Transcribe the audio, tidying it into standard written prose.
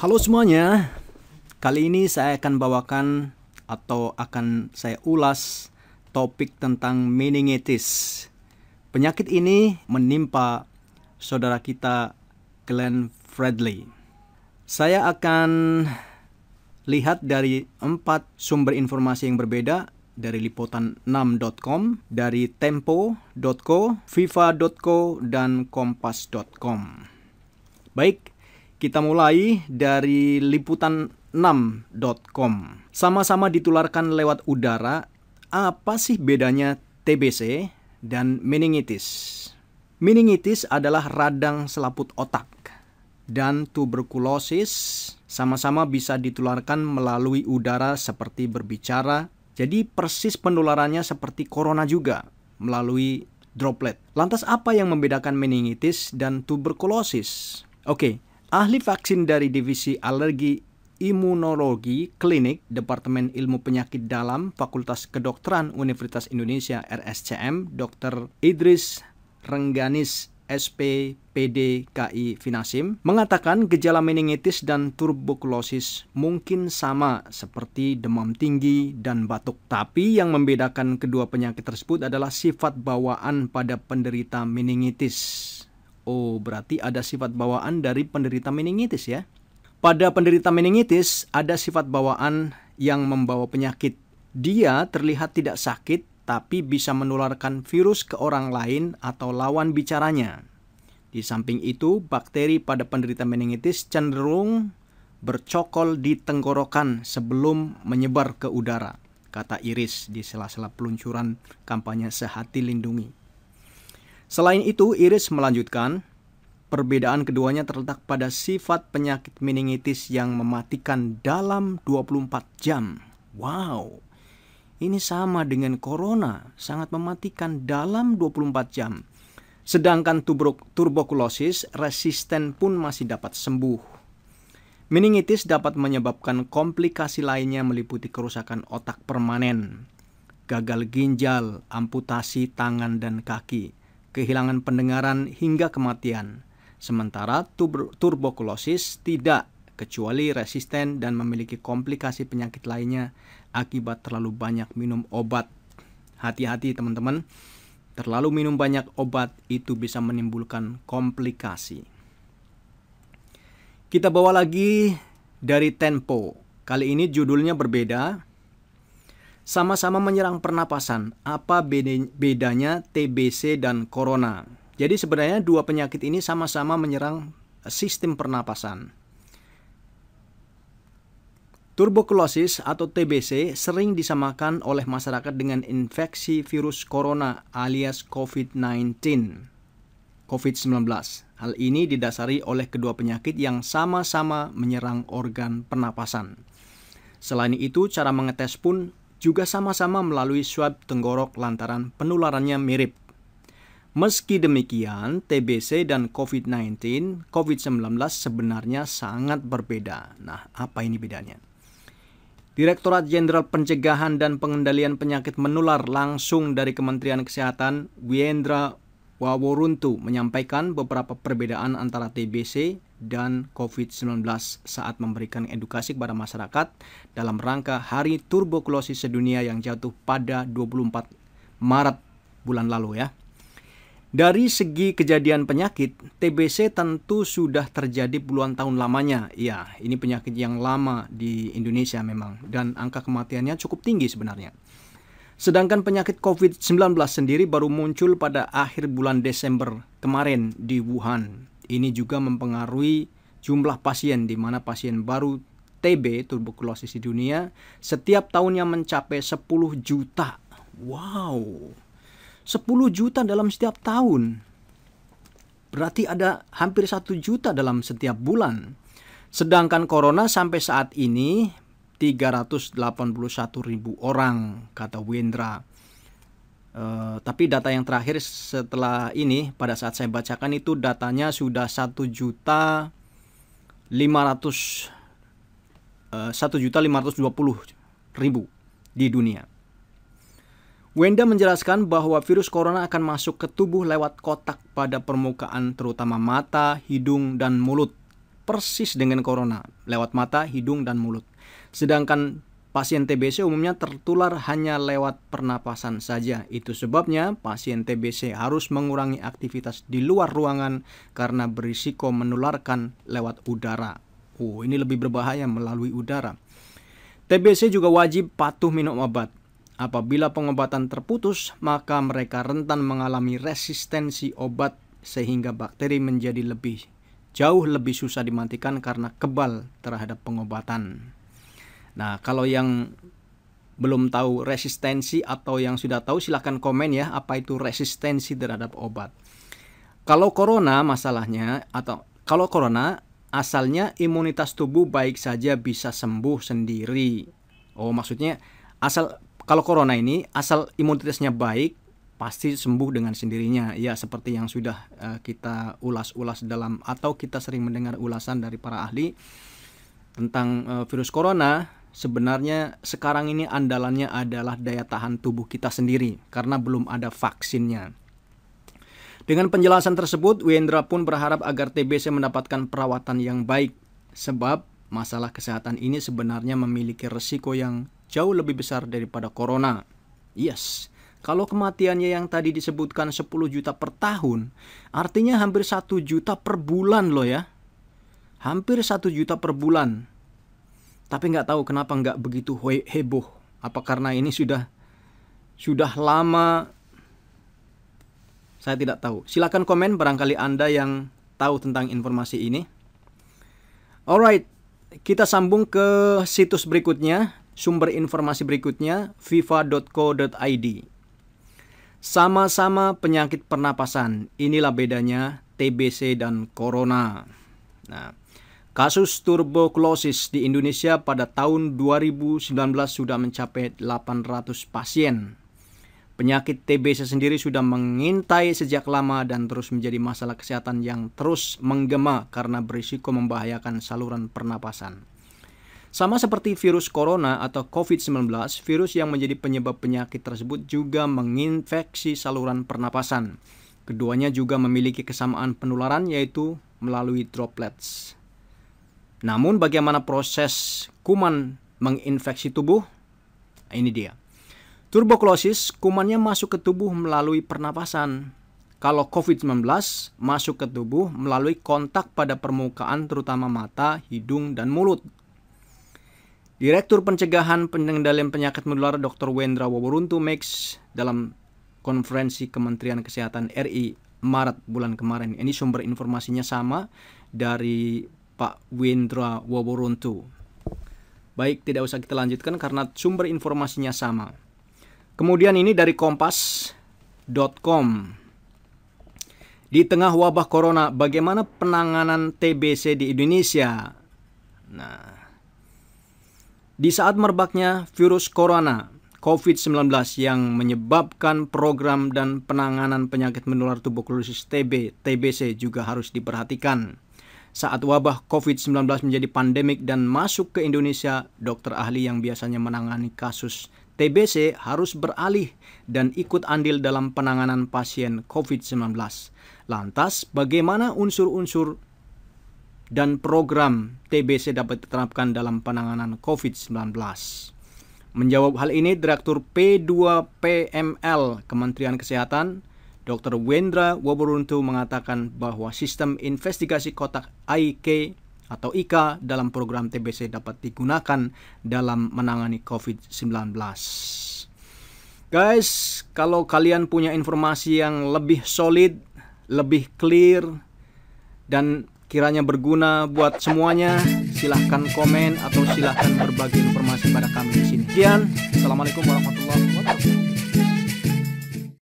Halo semuanya, kali ini saya akan bawakan atau akan saya ulas topik tentang meningitis. Penyakit ini menimpa saudara kita Glenn Fredly. Saya akan lihat dari 4 sumber informasi yang berbeda, dari liputan6.com, dari tempo.co, viva.co, dan kompas.com. Baik, kita mulai dari liputan6.com. Sama-sama ditularkan lewat udara. Apa sih bedanya TBC dan meningitis? Meningitis adalah radang selaput otak, dan tuberkulosis sama-sama bisa ditularkan melalui udara seperti berbicara. Jadi persis penularannya seperti corona juga, melalui droplet. Lantas apa yang membedakan meningitis dan tuberkulosis? Oke, ahli vaksin dari Divisi Alergi Imunologi Klinik Departemen Ilmu Penyakit Dalam Fakultas Kedokteran Universitas Indonesia RSCM, Dr. Idris Rengganis SPPD KI Finasim, mengatakan gejala meningitis dan tuberkulosis mungkin sama seperti demam tinggi dan batuk. Tapi yang membedakan kedua penyakit tersebut adalah sifat bawaan pada penderita meningitis. Oh, berarti ada sifat bawaan dari penderita meningitis ya. Pada penderita meningitis ada sifat bawaan yang membawa penyakit. Dia terlihat tidak sakit, tapi bisa menularkan virus ke orang lain atau lawan bicaranya. Di samping itu, bakteri pada penderita meningitis cenderung bercokol di tenggorokan sebelum menyebar ke udara, kata Iris di sela-sela peluncuran kampanye Sehati Lindungi. Selain itu, Iris melanjutkan, perbedaan keduanya terletak pada sifat penyakit meningitis yang mematikan dalam 24 jam. Wow! Ini sama dengan corona, sangat mematikan dalam 24 jam. Sedangkan tuberkulosis resisten pun masih dapat sembuh. Meningitis dapat menyebabkan komplikasi lainnya meliputi kerusakan otak permanen, gagal ginjal, amputasi tangan dan kaki, kehilangan pendengaran hingga kematian. Sementara tuberkulosis tidak, kecuali resisten dan memiliki komplikasi penyakit lainnya akibat terlalu banyak minum obat. Hati-hati teman-teman, terlalu minum banyak obat itu bisa menimbulkan komplikasi. Kita bawa lagi dari Tempo. Kali ini judulnya berbeda. Sama-sama menyerang pernapasan. Apa bedanya TBC dan corona? Jadi sebenarnya dua penyakit ini sama-sama menyerang sistem pernapasan. Tuberkulosis atau TBC sering disamakan oleh masyarakat dengan infeksi virus corona alias COVID-19. Hal ini didasari oleh kedua penyakit yang sama-sama menyerang organ pernapasan. Selain itu, cara mengetes pun juga sama-sama melalui swab tenggorok lantaran penularannya mirip. Meski demikian, TBC dan COVID-19 sebenarnya sangat berbeda. Nah, apa ini bedanya? Direktorat Jenderal Pencegahan dan Pengendalian Penyakit Menular langsung dari Kementerian Kesehatan, Wiendra Waworuntu, menyampaikan beberapa perbedaan antara TBC dan COVID-19 saat memberikan edukasi kepada masyarakat dalam rangka Hari Tuberkulosis Sedunia yang jatuh pada 24 Maret bulan lalu ya. Dari segi kejadian penyakit, TBC tentu sudah terjadi puluhan tahun lamanya. Ya, ini penyakit yang lama di Indonesia memang, dan angka kematiannya cukup tinggi sebenarnya. Sedangkan penyakit COVID-19 sendiri baru muncul pada akhir bulan Desember kemarin di Wuhan. Ini juga mempengaruhi jumlah pasien, di mana pasien baru TB, tuberkulosis di dunia, setiap tahunnya mencapai 10 juta. Wow! 10 juta dalam setiap tahun. Berarti ada hampir 1 juta dalam setiap bulan. Sedangkan corona sampai saat ini 381.000 orang, kata Wendra. Tapi data yang terakhir setelah ini, pada saat saya bacakan itu datanya sudah 1.520.000 di dunia. Wenda menjelaskan bahwa virus corona akan masuk ke tubuh lewat kotak pada permukaan terutama mata, hidung, dan mulut. persis dengan corona, lewat mata, hidung, dan mulut. Sedangkan pasien TBC umumnya tertular hanya lewat pernapasan saja. Itu sebabnya pasien TBC harus mengurangi aktivitas di luar ruangan karena berisiko menularkan lewat udara. Ini lebih berbahaya melalui udara. TBC juga wajib patuh minum obat. Apabila pengobatan terputus, maka mereka rentan mengalami resistensi obat sehingga bakteri menjadi jauh lebih susah dimatikan karena kebal terhadap pengobatan. Nah, kalau yang belum tahu resistensi atau yang sudah tahu silahkan komen ya, apa itu resistensi terhadap obat. Kalau corona asalnya imunitas tubuh baik saja bisa sembuh sendiri. Maksudnya kalau corona ini asal imunitasnya baik pasti sembuh dengan sendirinya. Ya, seperti yang sudah kita ulas-ulas atau kita sering mendengar ulasan dari para ahli tentang virus corona. Sebenarnya sekarang ini andalannya adalah daya tahan tubuh kita sendiri karena belum ada vaksinnya. Dengan penjelasan tersebut, Wendra pun berharap agar TBC mendapatkan perawatan yang baik sebab masalah kesehatan ini sebenarnya memiliki resiko yang jauh lebih besar daripada corona. Yes, kalau kematiannya yang tadi disebutkan 10 juta per tahun, artinya hampir 1 juta per bulan loh ya. Hampir 1 juta per bulan. Tapi nggak tahu kenapa nggak begitu heboh. Apa karena ini sudah lama? Saya tidak tahu. Silakan komen barangkali Anda yang tahu tentang informasi ini. Alright, kita sambung ke situs berikutnya, sumber informasi berikutnya, viva.co.id. Sama-sama penyakit pernapasan, inilah bedanya TBC dan corona. Nah, kasus tuberkulosis di Indonesia pada tahun 2019 sudah mencapai 800 pasien. Penyakit TBC sendiri sudah mengintai sejak lama dan terus menjadi masalah kesehatan yang terus menggema karena berisiko membahayakan saluran pernapasan. Sama seperti virus corona atau COVID-19, virus yang menjadi penyebab penyakit tersebut juga menginfeksi saluran pernapasan. Keduanya juga memiliki kesamaan penularan yaitu melalui droplets. Namun bagaimana proses kuman menginfeksi tubuh? Ini dia. Tuberkulosis, kumannya masuk ke tubuh melalui pernapasan. Kalau COVID-19 masuk ke tubuh melalui kontak pada permukaan terutama mata, hidung, dan mulut. Direktur Pencegahan Pengendalian Penyakit Menular Dr. Wendra Woworuntu Meix dalam konferensi Kementerian Kesehatan RI Maret bulan kemarin. Ini sumber informasinya sama dari Pak Wendra Woworuntu. Baik, tidak usah kita lanjutkan karena sumber informasinya sama. Kemudian ini dari kompas.com. Di tengah wabah corona, bagaimana penanganan TBC di Indonesia? Nah, di saat merebaknya virus corona COVID-19 yang menyebabkan program dan penanganan penyakit menular tuberkulosis TBC juga harus diperhatikan. Saat wabah COVID-19 menjadi pandemik dan masuk ke Indonesia, dokter ahli yang biasanya menangani kasus TBC harus beralih dan ikut andil dalam penanganan pasien COVID-19. Lantas, bagaimana unsur-unsur dan program TBC dapat diterapkan dalam penanganan COVID-19? Menjawab hal ini, Direktur P2PML Kementerian Kesehatan, Dr. Wendra Woworuntu mengatakan bahwa sistem investigasi kotak IK atau IKA dalam program TBC dapat digunakan dalam menangani COVID-19. Guys, kalau kalian punya informasi yang lebih solid, lebih clear, dan kiranya berguna buat semuanya, silahkan komen atau silahkan berbagi informasi pada kami di sini. Sekian, Assalamualaikum warahmatullahi wabarakatuh.